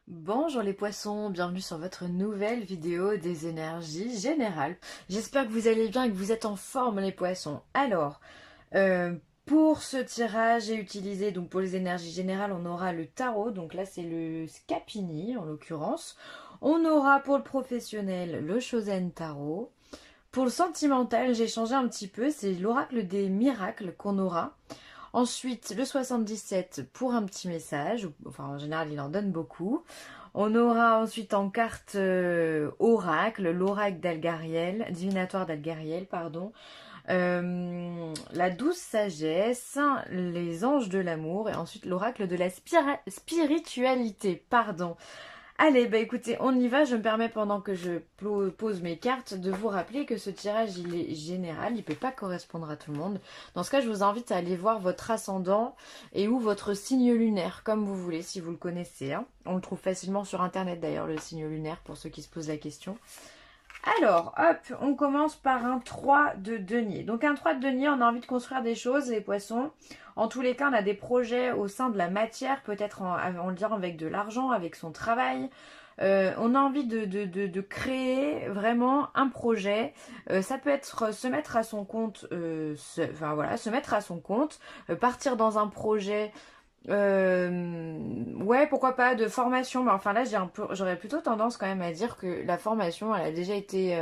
Bonjour les poissons, bienvenue sur votre nouvelle vidéo des énergies générales. J'espère que vous allez bien et que vous êtes en forme les poissons. Alors, pour ce tirage, j'ai utilisé, donc pour les énergies générales, on aura le tarot, donc là c'est le Scapini en l'occurrence. On aura pour le professionnel le Shosen Tarot. Pour le sentimental, j'ai changé un petit peu, c'est l'oracle des miracles qu'on aura. Ensuite, le 77 pour un petit message, enfin en général il en donne beaucoup. On aura ensuite en carte oracle, l'oracle d'Algariel, divinatoire d'Algariel, pardon. La douce sagesse, les anges de l'amour et ensuite l'oracle de la spiritualité, pardon. Allez, bah écoutez, on y va. Je me permets pendant que je pose mes cartes de vous rappeler que ce tirage il est général, il peut pas correspondre à tout le monde. Dans ce cas, je vous invite à aller voir votre ascendant et ou votre signe lunaire, comme vous voulez, si vous le connaissez. Hein. On le trouve facilement sur internet d'ailleurs, le signe lunaire, pour ceux qui se posent la question. Alors, hop, on commence par un 3 de denier. Donc un 3 de denier, on a envie de construire des choses, les poissons. En tous les cas, on a des projets au sein de la matière, peut-être en le disant avec de l'argent, avec son travail. On a envie de créer vraiment un projet. Ça peut être se mettre à son compte, enfin voilà, se mettre à son compte, partir dans un projet ouais, pourquoi pas de formation, mais enfin là j'aurais plutôt tendance quand même à dire que la formation elle a déjà été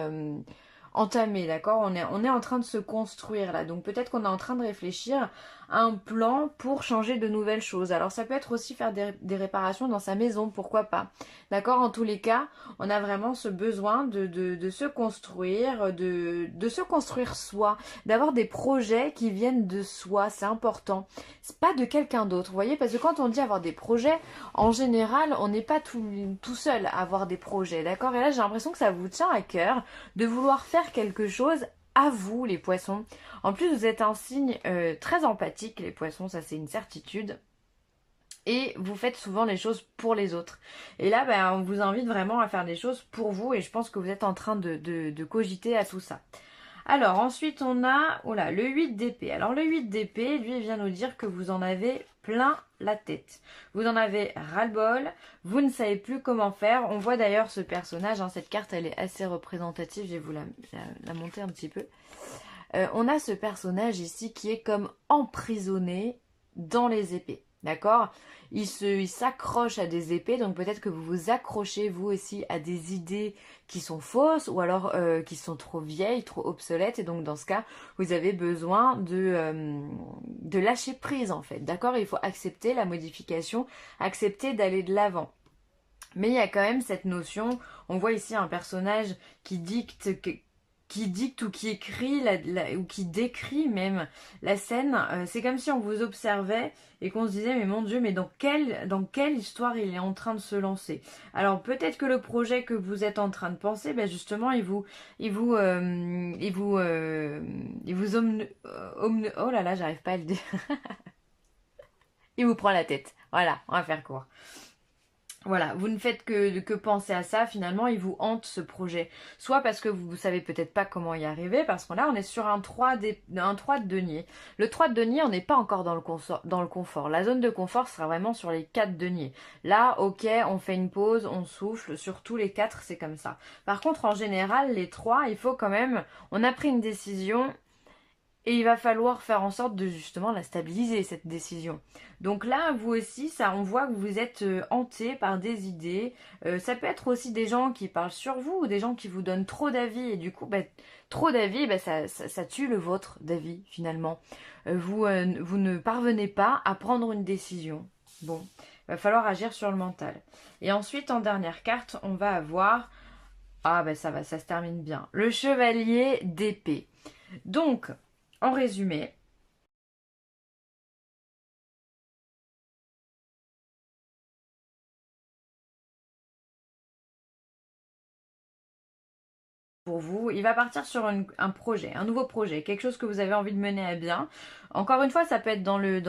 entamée, d'accord? On est en train de se construire là, donc peut-être qu'on est en train de réfléchir à un plan pour changer de nouvelles choses. Alors ça peut être aussi faire des réparations dans sa maison, pourquoi pas? D'accord? En tous les cas, on a vraiment ce besoin de se construire, de se construire soi, d'avoir des projets qui viennent de soi, c'est important. C'est pas de quelqu'un d'autre, vous voyez, parce que quand on dit avoir des projets, en général, on n'est pas tout seul à avoir des projets, d'accord? Et là, j'ai l'impression que ça vous tient à cœur de vouloir faire quelque chose à vous, les poissons. En plus, vous êtes un signe très empathique, les poissons, ça c'est une certitude. Et vous faites souvent les choses pour les autres. Et là, ben, on vous invite vraiment à faire des choses pour vous et je pense que vous êtes en train de cogiter à tout ça. Alors ensuite on a le 8 d'épée. Alors le 8 d'épée, lui, il vient nous dire que vous en avez plein la tête. Vous en avez ras-le-bol, vous ne savez plus comment faire. On voit d'ailleurs ce personnage, hein, cette carte elle est assez représentative, je vais vous la monter un petit peu. On a ce personnage ici qui est comme emprisonné dans les épées. D'accord? Il s'accroche à des épées, donc peut-être que vous vous accrochez vous aussi à des idées qui sont fausses ou alors qui sont trop vieilles, trop obsolètes. Et donc dans ce cas, vous avez besoin de lâcher prise en fait. D'accord? Il faut accepter la modification, accepter d'aller de l'avant. Mais il y a quand même cette notion, on voit ici un personnage qui dicte ou qui écrit ou qui décrit même la scène. C'est comme si on vous observait et qu'on se disait mais mon Dieu, mais dans quelle histoire il est en train de se lancer. Alors peut-être que le projet que vous êtes en train de penser, ben justement oh là là, j'arrive pas à le dire. Il vous prend la tête. Voilà, on va faire court. Voilà, vous ne faites que penser à ça, finalement, il vous hante ce projet. Soit parce que vous savez peut-être pas comment y arriver, parce que là, on est sur un 3 de denier. Le 3 de denier, on n'est pas encore dans le confort. La zone de confort sera vraiment sur les 4 deniers. Là, ok, on fait une pause, on souffle, sur tous les 4, c'est comme ça. Par contre, en général, les 3, il faut quand même, on a pris une décision, et il va falloir faire en sorte de justement la stabiliser, cette décision. Donc là, vous aussi, ça, on voit que vous êtes hanté par des idées. Ça peut être aussi des gens qui parlent sur vous ou des gens qui vous donnent trop d'avis. Et du coup, bah, trop d'avis, bah, ça tue le vôtre d'avis finalement. Vous ne parvenez pas à prendre une décision. Bon, il va falloir agir sur le mental. Et ensuite, en dernière carte, on va avoir... Ah ben ça va, ça se termine bien. Le chevalier d'épée. Donc, en résumé, pour vous, il va partir sur un projet, un nouveau projet, quelque chose que vous avez envie de mener à bien. Encore une fois, ça peut être dans le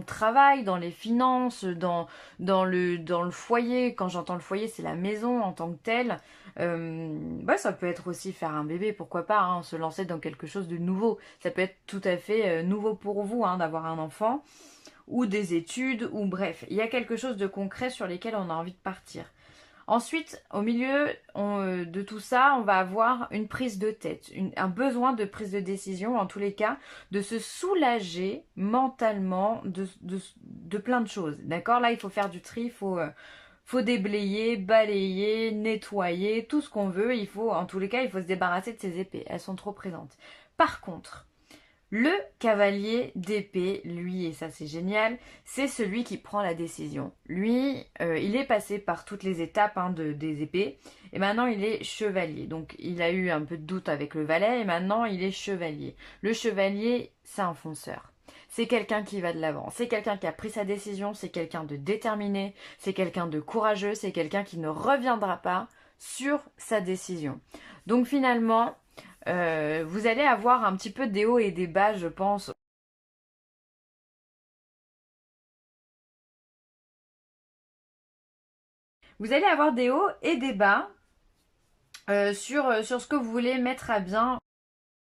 travail, dans les finances, dans le foyer. Quand j'entends le foyer, c'est la maison en tant que telle. Bah, ça peut être aussi faire un bébé, pourquoi pas, hein, se lancer dans quelque chose de nouveau. Ça peut être tout à fait nouveau pour vous hein, d'avoir un enfant. ou des études, ou bref, il y a quelque chose de concret sur lesquels on a envie de partir. Ensuite, au milieu de tout ça, on va avoir une prise de tête, un besoin de prise de décision, en tous les cas, de se soulager mentalement de plein de choses. D'accord? Là, il faut faire du tri, faut déblayer, balayer, nettoyer, tout ce qu'on veut. En tous les cas, il faut se débarrasser de ces épées. Elles sont trop présentes. Par contre, le cavalier d'épée, lui, et ça c'est génial, c'est celui qui prend la décision. Lui, il est passé par toutes les étapes des épées, et maintenant il est chevalier. Donc il a eu un peu de doute avec le valet, et maintenant il est chevalier. Le chevalier, c'est un fonceur. C'est quelqu'un qui va de l'avant, c'est quelqu'un qui a pris sa décision, c'est quelqu'un de déterminé, c'est quelqu'un de courageux, c'est quelqu'un qui ne reviendra pas sur sa décision. Donc finalement, vous allez avoir un petit peu des hauts et des bas, je pense. Vous allez avoir des hauts et des bas sur ce que vous voulez mettre à bien.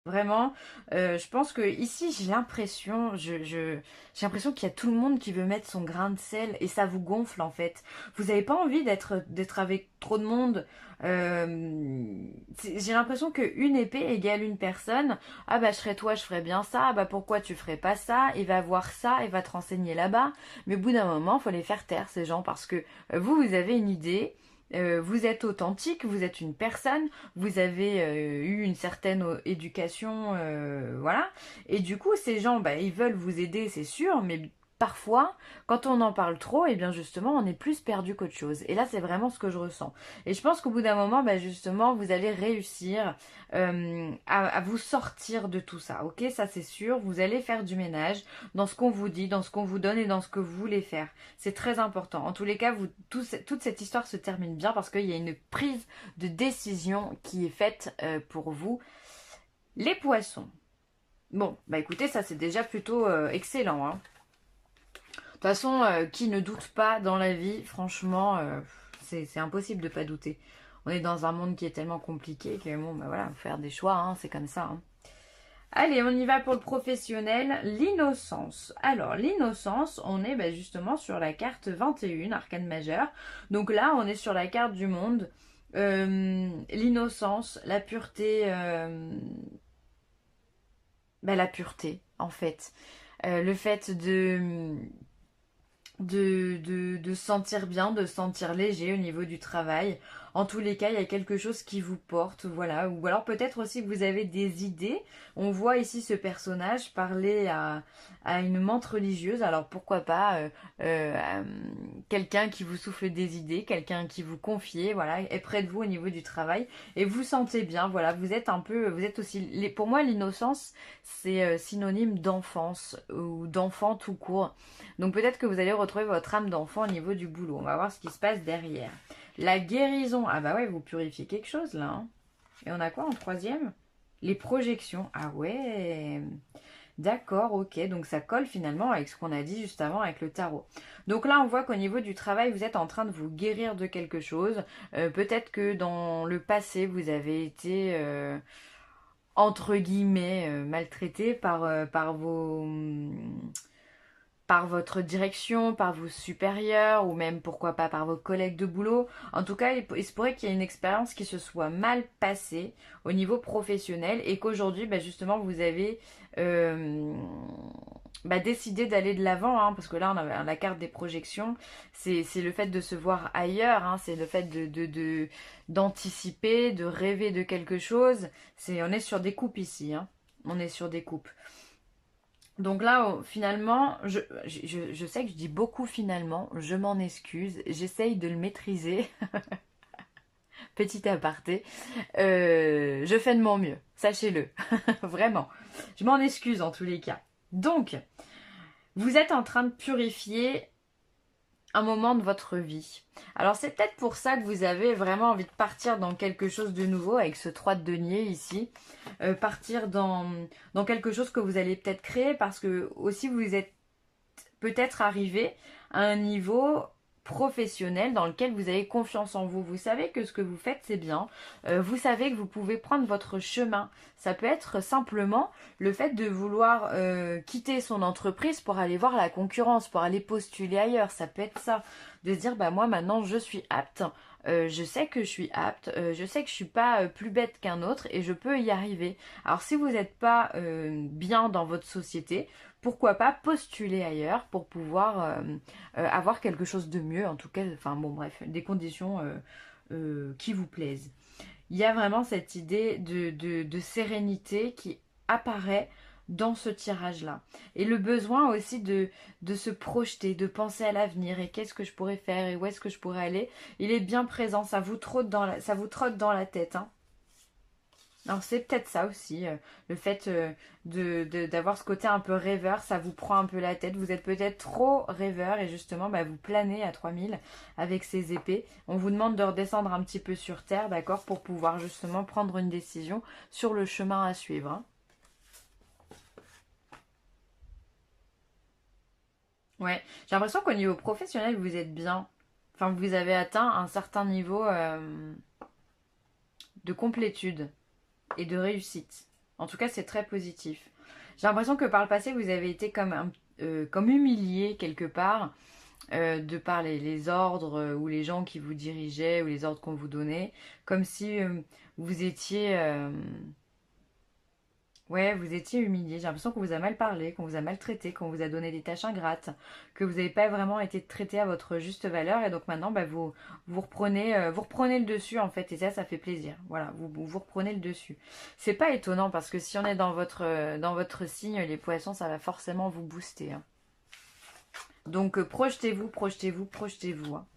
Vraiment, je pense que ici j'ai l'impression, j'ai l'impression qu'il y a tout le monde qui veut mettre son grain de sel et ça vous gonfle en fait. Vous n'avez pas envie d'être avec trop de monde. J'ai l'impression qu'une épée égale une personne. Ah bah je serais toi, je ferais bien ça. Ah bah pourquoi tu ferais pas ça? Il va voir ça, il va te renseigner là-bas. Mais au bout d'un moment, il faut les faire taire ces gens parce que vous avez une idée. Vous êtes authentique, vous êtes une personne, vous avez eu une certaine éducation, voilà. Et du coup, ces gens, bah, ils veulent vous aider, c'est sûr, mais parfois, quand on en parle trop, et bien justement, on est plus perdu qu'autre chose. Et là, c'est vraiment ce que je ressens. Et je pense qu'au bout d'un moment, bah, justement, vous allez réussir à vous sortir de tout ça, ok? Ça, c'est sûr. Vous allez faire du ménage dans ce qu'on vous dit, dans ce qu'on vous donne et dans ce que vous voulez faire. C'est très important. En tous les cas, toute cette histoire se termine bien parce qu'il y a une prise de décision qui est faite pour vous. Les poissons. Bon, bah écoutez, ça c'est déjà plutôt excellent, hein. De toute façon, qui ne doute pas dans la vie, franchement, c'est impossible de pas douter. On est dans un monde qui est tellement compliqué que bon, bah voilà, faut faire des choix, hein, c'est comme ça, hein. Allez, on y va pour le professionnel, l'innocence. Alors, l'innocence, on est bah, justement sur la carte 21, arcane majeure. Donc là, on est sur la carte du monde. L'innocence, la pureté, bah, la pureté, en fait. Le fait de se sentir bien, de se sentir léger au niveau du travail. En tous les cas, il y a quelque chose qui vous porte, voilà. Ou alors peut-être aussi que vous avez des idées. On voit ici ce personnage parler à une menthe religieuse. Alors pourquoi pas quelqu'un qui vous souffle des idées, quelqu'un qui vous confie, voilà, est près de vous au niveau du travail et vous sentez bien, voilà. Vous êtes un peu, vous êtes aussi. Pour moi, l'innocence, c'est synonyme d'enfance ou d'enfant tout court. Donc peut-être que vous allez retrouver votre âme d'enfant au niveau du boulot. On va voir ce qui se passe derrière. La guérison. Ah bah ouais, vous purifiez quelque chose là, hein. Et on a quoi en troisième? Les projections. Ah ouais. D'accord, ok. Donc ça colle finalement avec ce qu'on a dit juste avant avec le tarot. Donc là, on voit qu'au niveau du travail, vous êtes en train de vous guérir de quelque chose. Peut-être que dans le passé, vous avez été entre guillemets maltraité par votre direction, par vos supérieurs ou même pourquoi pas par vos collègues de boulot. En tout cas, il se pourrait qu'il y ait une expérience qui se soit mal passée au niveau professionnel et qu'aujourd'hui, bah, justement, vous avez décidé d'aller de l'avant, hein, parce que là, on a la carte des projections, c'est le fait de se voir ailleurs, hein, c'est le fait d'anticiper, de rêver de quelque chose. On est sur des coupes ici, hein. On est sur des coupes. Donc là, finalement, je sais que je dis beaucoup finalement, je m'en excuse, j'essaye de le maîtriser, petit aparté, je fais de mon mieux, sachez-le, vraiment, je m'en excuse en tous les cas. Donc, vous êtes en train de purifier un moment de votre vie. Alors c'est peut-être pour ça que vous avez vraiment envie de partir dans quelque chose de nouveau avec ce 3 de denier ici. Partir dans quelque chose que vous allez peut-être créer parce que aussi vous êtes peut-être arrivé à un niveau professionnel dans lequel vous avez confiance en vous. Vous savez que ce que vous faites, c'est bien. Vous savez que vous pouvez prendre votre chemin. Ça peut être simplement le fait de vouloir quitter son entreprise pour aller voir la concurrence, pour aller postuler ailleurs. Ça peut être ça. De se dire, bah moi maintenant je suis apte. Je sais que je suis apte, je sais que je suis pas plus bête qu'un autre et je peux y arriver. Alors si vous n'êtes pas bien dans votre société, pourquoi pas postuler ailleurs pour pouvoir avoir quelque chose de mieux, en tout cas, enfin bon bref, des conditions qui vous plaisent. Il y a vraiment cette idée de sérénité qui apparaît dans ce tirage-là. Et le besoin aussi de se projeter, de penser à l'avenir et qu'est-ce que je pourrais faire et où est-ce que je pourrais aller, il est bien présent, ça vous trotte dans la tête. Hein. Alors c'est peut-être ça aussi, le fait d'avoir ce côté un peu rêveur, ça vous prend un peu la tête, vous êtes peut-être trop rêveur et justement bah, vous planez à 3000 avec ces épées. On vous demande de redescendre un petit peu sur terre, d'accord, pour pouvoir justement prendre une décision sur le chemin à suivre. Hein. Ouais, j'ai l'impression qu'au niveau professionnel, vous êtes bien. Enfin, vous avez atteint un certain niveau de complétude et de réussite. En tout cas, c'est très positif. J'ai l'impression que par le passé, vous avez été comme humilié quelque part, de par les ordres ou les gens qui vous dirigeaient ou les ordres qu'on vous donnait, comme si vous étiez... Ouais, vous étiez humilié. J'ai l'impression qu'on vous a mal parlé, qu'on vous a maltraité, qu'on vous a donné des tâches ingrates, que vous n'avez pas vraiment été traité à votre juste valeur. Et donc maintenant, bah, vous reprenez le dessus en fait. Et ça fait plaisir. Voilà, vous reprenez le dessus. C'est pas étonnant parce que si on est dans votre signe, les poissons, ça va forcément vous booster. Hein. Donc projetez-vous, projetez-vous, projetez-vous. Hein.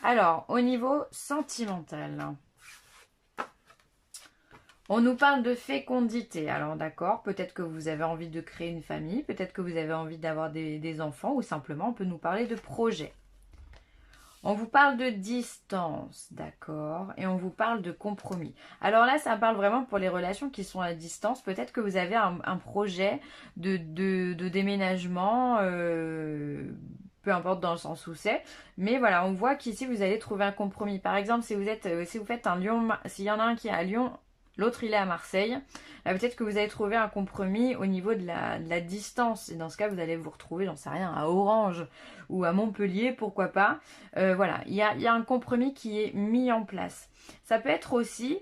Alors, au niveau sentimental. On nous parle de fécondité. Alors d'accord, peut-être que vous avez envie de créer une famille, peut-être que vous avez envie d'avoir des enfants, ou simplement on peut nous parler de projet. On vous parle de distance, d'accord, et on vous parle de compromis. Alors là, ça parle vraiment pour les relations qui sont à distance. Peut-être que vous avez un projet de déménagement, peu importe dans le sens où c'est, mais voilà, on voit qu'ici vous allez trouver un compromis. Par exemple, si vous faites un Lyon, s'il y en a un qui est à Lyon, l'autre il est à Marseille, peut-être que vous allez trouver un compromis au niveau de la distance. Et dans ce cas, vous allez vous retrouver, j'en sais rien, à Orange ou à Montpellier, pourquoi pas. Voilà, il y a un compromis qui est mis en place. Ça peut être aussi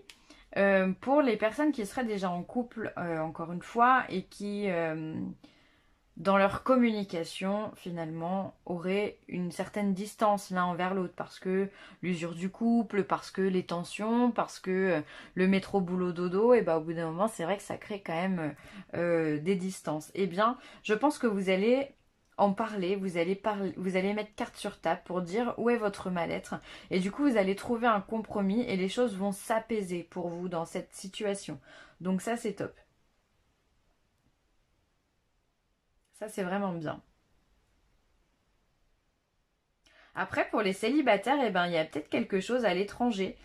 pour les personnes qui seraient déjà en couple, encore une fois, et qui dans leur communication, finalement, auraient une certaine distance l'un envers l'autre, parce que l'usure du couple, parce que les tensions, parce que le métro boulot dodo, et bah au bout d'un moment, c'est vrai que ça crée quand même des distances. Eh bien, je pense que vous allez en parler, vous allez mettre carte sur table pour dire où est votre mal-être, et du coup, vous allez trouver un compromis, et les choses vont s'apaiser pour vous dans cette situation. Donc ça, c'est top. Ça, c'est vraiment bien. Après, pour les célibataires, eh ben, il y a peut-être quelque chose à l'étranger.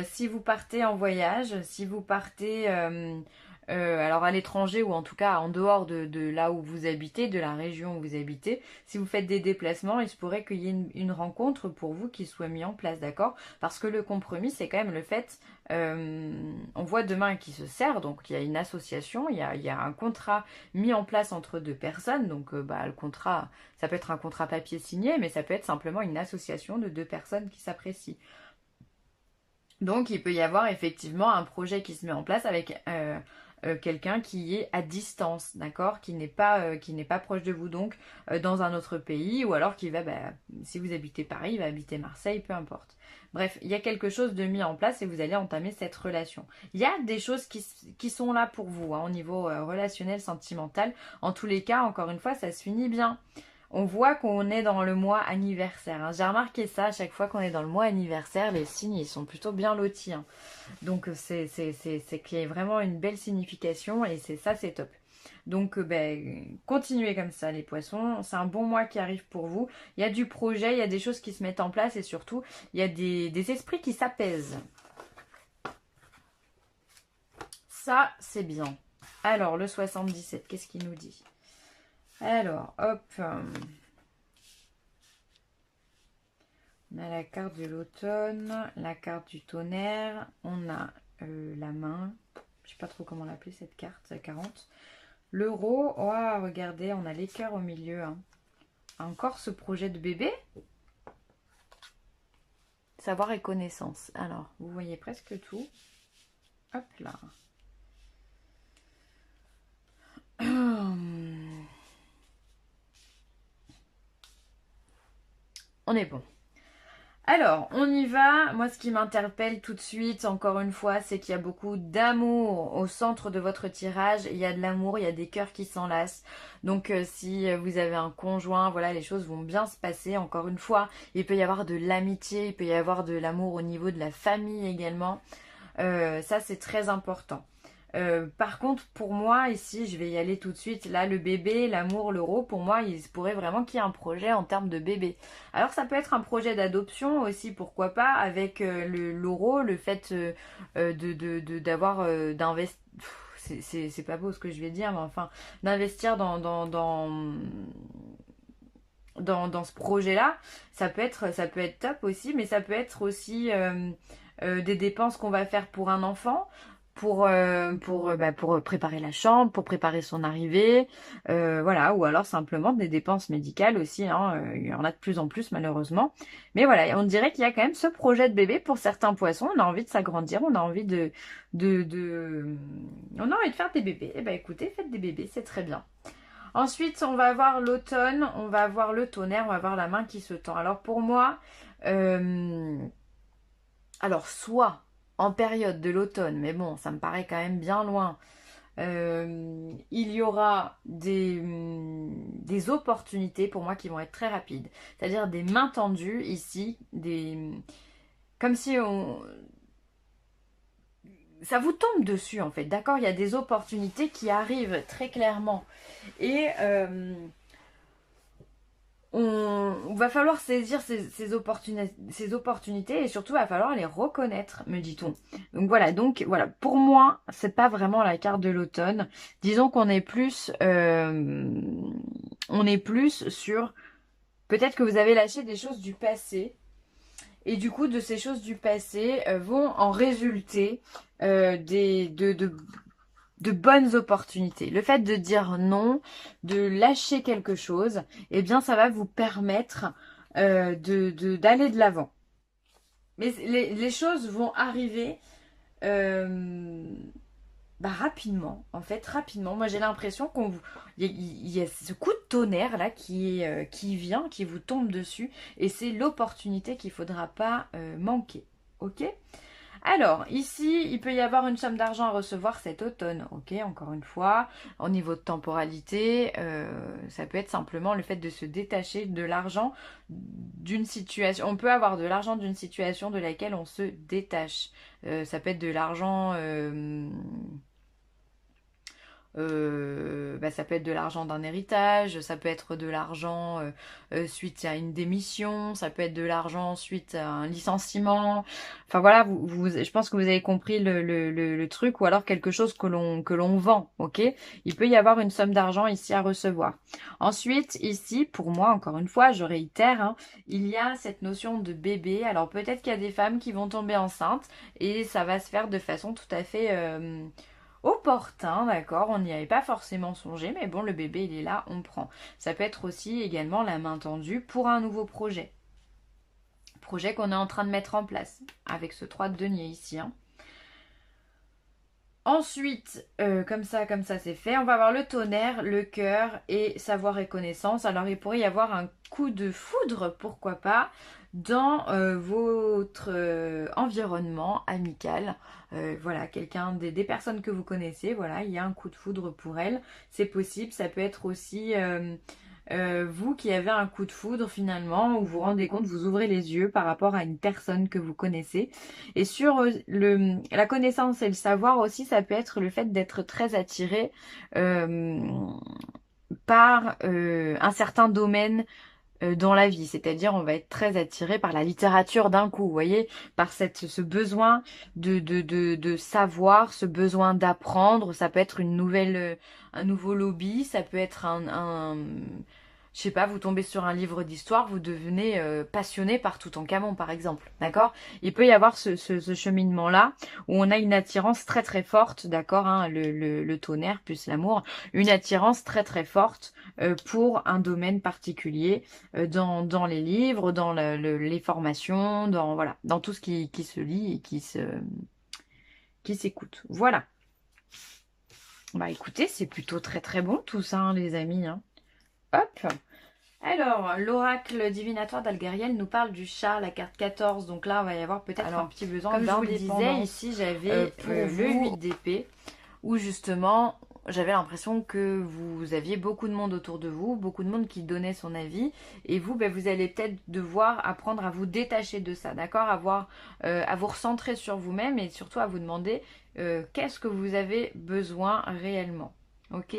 Si vous partez en voyage, si vous partez alors à l'étranger ou en tout cas en dehors de là où vous habitez, de la région où vous habitez, si vous faites des déplacements, il se pourrait qu'il y ait une rencontre pour vous qui soit mise en place, d'accord? Parce que le compromis, c'est quand même le fait, on voit demain qui se sert, donc il y a une association, il y a un contrat mis en place entre deux personnes, donc bah, le contrat, ça peut être un contrat papier signé, mais ça peut être simplement une association de deux personnes qui s'apprécient. Donc il peut y avoir effectivement un projet qui se met en place avec quelqu'un qui est à distance, d'accord, qui n'est pas proche de vous, donc dans un autre pays, ou alors qui va, bah, si vous habitez Paris, il va habiter Marseille, peu importe. Bref, il y a quelque chose de mis en place et vous allez entamer cette relation. Il y a des choses qui sont là pour vous, hein, au niveau relationnel, sentimental. En tous les cas, encore une fois, ça se finit bien. On voit qu'on est dans le mois anniversaire. Hein. J'ai remarqué ça, à chaque fois qu'on est dans le mois anniversaire, les signes, ils sont plutôt bien lotis. Hein. Donc c'est qu'il y a vraiment une belle signification et c'est ça, c'est top. Donc ben, continuez comme ça les poissons, c'est un bon mois qui arrive pour vous. Il y a du projet, il y a des choses qui se mettent en place et surtout, il y a des esprits qui s'apaisent. Ça, c'est bien. Alors, le 77, qu'est-ce qu'il nous dit? Alors, hop. On a la carte de l'automne, la carte du tonnerre, on a la main, je sais pas trop comment l'appeler cette carte, la 40. L'euro, oh, regardez, on a les cœurs au milieu. Hein. Encore ce projet de bébé. Savoir et connaissance. Alors, vous voyez presque tout. Hop là. On est bon. Alors, on y va. Moi, ce qui m'interpelle tout de suite, encore une fois, c'est qu'il y a beaucoup d'amour au centre de votre tirage. Il y a de l'amour, il y a des cœurs qui s'enlacent. Donc, si vous avez un conjoint, voilà, les choses vont bien se passer. Encore une fois, il peut y avoir de l'amitié, il peut y avoir de l'amour au niveau de la famille également. Ça, c'est très important. Par contre, pour moi, ici, je vais y aller tout de suite. Là, le bébé, l'amour, l'euro, pour moi, il se pourrait vraiment qu'il y ait un projet en termes de bébé. Alors, ça peut être un projet d'adoption aussi, pourquoi pas, avec l'euro, le fait d'avoir d'investir. C'est pas beau ce que je vais dire, mais enfin, d'investir dans ce projet-là, ça peut être top aussi, mais ça peut être aussi des dépenses qu'on va faire pour un enfant, pour préparer la chambre, pour préparer son arrivée, voilà, ou alors simplement des dépenses médicales aussi, hein, il y en a de plus en plus malheureusement. Mais voilà, on dirait qu'il y a quand même ce projet de bébé pour certains poissons, on a envie de s'agrandir, on a envie on a envie de faire des bébés. Eh ben écoutez, faites des bébés, c'est très bien. Ensuite, on va avoir l'automne, on va avoir le tonnerre, on va avoir la main qui se tend. Alors pour moi, alors soit en période de l'automne, mais bon, ça me paraît quand même bien loin, il y aura des opportunités pour moi qui vont être très rapides. C'est-à-dire des mains tendues ici, comme si ça vous tombe dessus en fait, d'accord? Il y a des opportunités qui arrivent très clairement. Et on va falloir saisir ces opportunités et surtout il va falloir les reconnaître, me dit-on. Donc voilà, pour moi, c'est pas vraiment la carte de l'automne. Disons qu'on est plus sur peut-être que vous avez lâché des choses du passé. Et du coup, de ces choses du passé vont en résulter de bonnes opportunités. Le fait de dire non, de lâcher quelque chose, eh bien ça va vous permettre d'aller de l'avant. Mais les choses vont arriver rapidement, en fait, rapidement. Moi j'ai l'impression il y a ce coup de tonnerre là qui vient, qui vous tombe dessus, et c'est l'opportunité qu'il ne faudra pas manquer. Ok ? Alors, ici, il peut y avoir une somme d'argent à recevoir cet automne, ok, encore une fois, au niveau de temporalité, ça peut être simplement le fait de se détacher de l'argent d'une situation. On peut avoir de l'argent d'une situation de laquelle on se détache. Ça peut être de l'argent... ça peut être de l'argent d'un héritage, ça peut être de l'argent suite à une démission, ça peut être de l'argent suite à un licenciement. Enfin voilà, je pense que vous avez compris le truc, ou alors quelque chose que l'on vend, ok? Il peut y avoir une somme d'argent ici à recevoir. Ensuite, ici, pour moi, encore une fois, je réitère, hein, il y a cette notion de bébé. Alors peut-être qu'il y a des femmes qui vont tomber enceintes et ça va se faire de façon tout à fait... opportun, d'accord, on n'y avait pas forcément songé, mais bon, le bébé il est là, on prend. Ça peut être aussi également la main tendue pour un nouveau projet. Projet qu'on est en train de mettre en place, avec ce 3 de denier ici. Hein. Ensuite, comme ça c'est fait, on va avoir le tonnerre, le cœur et savoir et connaissance. Alors il pourrait y avoir un coup de foudre, pourquoi pas, dans votre environnement amical. Voilà, des personnes que vous connaissez, voilà, il y a un coup de foudre pour elles. C'est possible, ça peut être aussi vous qui avez un coup de foudre finalement, où vous vous rendez compte, vous ouvrez les yeux par rapport à une personne que vous connaissez. Et sur la connaissance et le savoir aussi, ça peut être le fait d'être très attiré par un certain domaine dans la vie, c'est-à-dire on va être très attiré par la littérature d'un coup, vous voyez, par ce besoin de savoir, ce besoin d'apprendre. Ça peut être un nouveau lobby, ça peut être je sais pas, vous tombez sur un livre d'histoire, vous devenez passionné par Toutankhamon par exemple, d'accord? Il peut y avoir ce cheminement-là où on a une attirance très très forte, d'accord, hein, le tonnerre plus l'amour, une attirance très très forte pour un domaine particulier dans les livres, dans les formations, dans voilà, dans tout ce qui se lit et qui s'écoute. Voilà. Bah écoutez, c'est plutôt très très bon tout ça, hein, les amis. Hein. Hop. Alors, l'oracle divinatoire d'Algariel nous parle du chat, la carte 14. Donc là, on va y avoir peut-être un petit besoin d'indépendance. Comme je vous le disais, ici, j'avais le 8 d'épée, où justement, j'avais l'impression que vous aviez beaucoup de monde autour de vous, beaucoup de monde qui donnait son avis, et vous, ben, vous allez peut-être devoir apprendre à vous détacher de ça, d'accord, à vous recentrer sur vous-même, et surtout à vous demander qu'est-ce que vous avez besoin réellement, ok.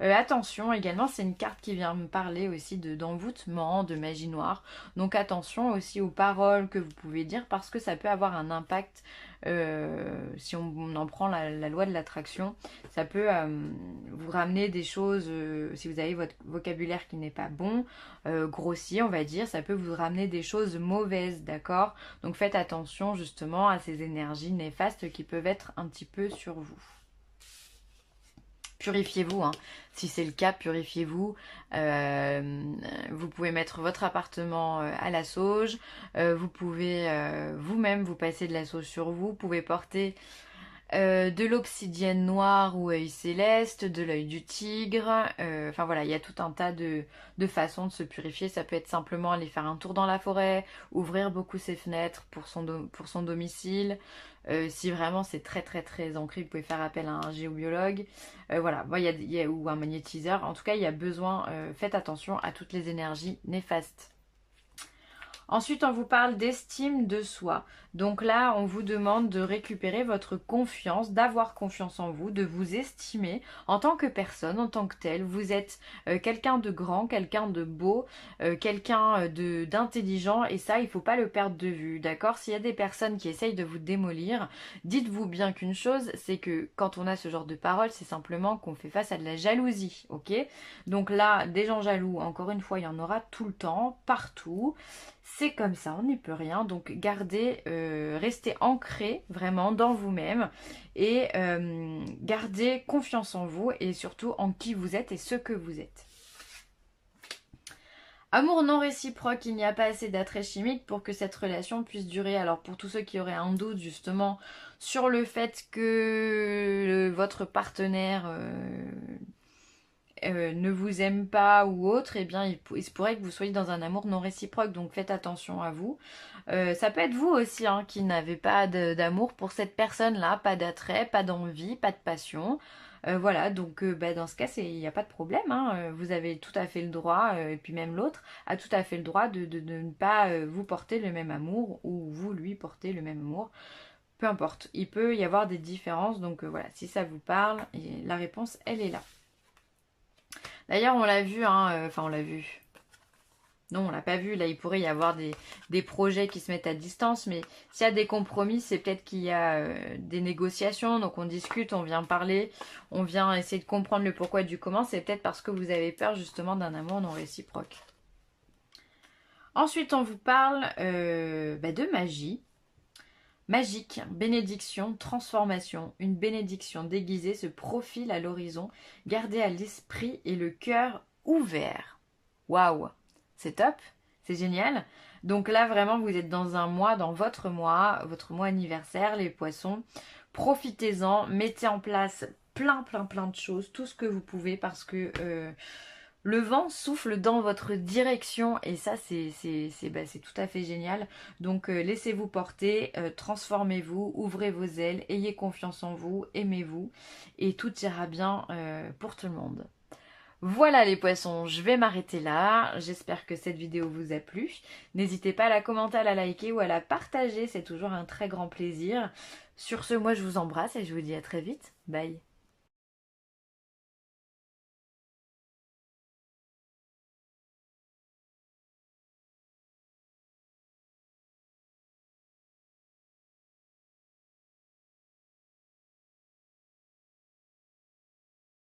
Attention également, c'est une carte qui vient me parler aussi d'envoûtement, de magie noire. Donc attention aussi aux paroles que vous pouvez dire parce que ça peut avoir un impact si on en prend la loi de l'attraction. Ça peut vous ramener des choses, si vous avez votre vocabulaire qui n'est pas bon, grossier on va dire, ça peut vous ramener des choses mauvaises, d'accord? Donc faites attention justement à ces énergies néfastes qui peuvent être un petit peu sur vous. Purifiez-vous, hein. Si c'est le cas, purifiez-vous. Vous pouvez mettre votre appartement à la sauge. Vous pouvez vous-même vous passer de la sauge sur vous. Vous pouvez porter de l'obsidienne noire ou œil céleste, de l'œil du tigre. Enfin voilà, il y a tout un tas de façons de se purifier. Ça peut être simplement aller faire un tour dans la forêt, ouvrir beaucoup ses fenêtres pour son domicile. Si vraiment c'est très très très ancré, vous pouvez faire appel à un géobiologue. Voilà, bon, ou un magnétiseur. En tout cas, il y a besoin, faites attention à toutes les énergies néfastes. Ensuite, on vous parle d'estime de soi. Donc là, on vous demande de récupérer votre confiance, d'avoir confiance en vous, de vous estimer en tant que personne, en tant que tel. Vous êtes quelqu'un de grand, quelqu'un de beau, quelqu'un d'intelligent et ça, il ne faut pas le perdre de vue, d'accord? S'il y a des personnes qui essayent de vous démolir, dites-vous bien qu'une chose, c'est que quand on a ce genre de paroles, c'est simplement qu'on fait face à de la jalousie, ok? Donc là, des gens jaloux, encore une fois, il y en aura tout le temps, partout. C'est comme ça, on n'y peut rien. Donc gardez, restez ancré vraiment dans vous-même et gardez confiance en vous et surtout en qui vous êtes et ce que vous êtes. Amour non réciproque, il n'y a pas assez d'attrait chimique pour que cette relation puisse durer. Alors pour tous ceux qui auraient un doute justement sur le fait que votre partenaire ne vous aime pas ou autre, eh bien il se pourrait que vous soyez dans un amour non réciproque, donc faites attention à vous. Ça peut être vous aussi hein, qui n'avez pas d'amour pour cette personne-là, pas d'attrait, pas d'envie, pas de passion. Voilà, donc dans ce cas, il n'y a pas de problème. Hein, vous avez tout à fait le droit, et puis même l'autre a tout à fait le droit de ne pas vous porter le même amour ou vous lui porter le même amour. Peu importe, il peut y avoir des différences, donc voilà, si ça vous parle, la réponse, elle est là. D'ailleurs, on l'a vu, hein, enfin on l'a vu. Non, on l'a pas vu. Là, il pourrait y avoir des projets qui se mettent à distance, mais s'il y a des compromis, c'est peut-être qu'il y a des négociations. Donc on discute, on vient parler, on vient essayer de comprendre le pourquoi du comment. C'est peut-être parce que vous avez peur justement d'un amour non réciproque. Ensuite, on vous parle de magie. Magique, bénédiction, transformation. Une bénédiction déguisée se profile à l'horizon. Gardez à l'esprit et le cœur ouvert. Waouh! C'est top, c'est génial. Donc là, vraiment, vous êtes dans un mois, dans votre mois anniversaire, les poissons. Profitez-en, mettez en place plein de choses, tout ce que vous pouvez parce que le vent souffle dans votre direction et ça, c'est tout à fait génial. Donc laissez-vous porter, transformez-vous, ouvrez vos ailes, ayez confiance en vous, aimez-vous et tout ira bien pour tout le monde. Voilà les poissons, je vais m'arrêter là. J'espère que cette vidéo vous a plu. N'hésitez pas à la commenter, à la liker ou à la partager, c'est toujours un très grand plaisir. Sur ce, moi je vous embrasse et je vous dis à très vite. Bye.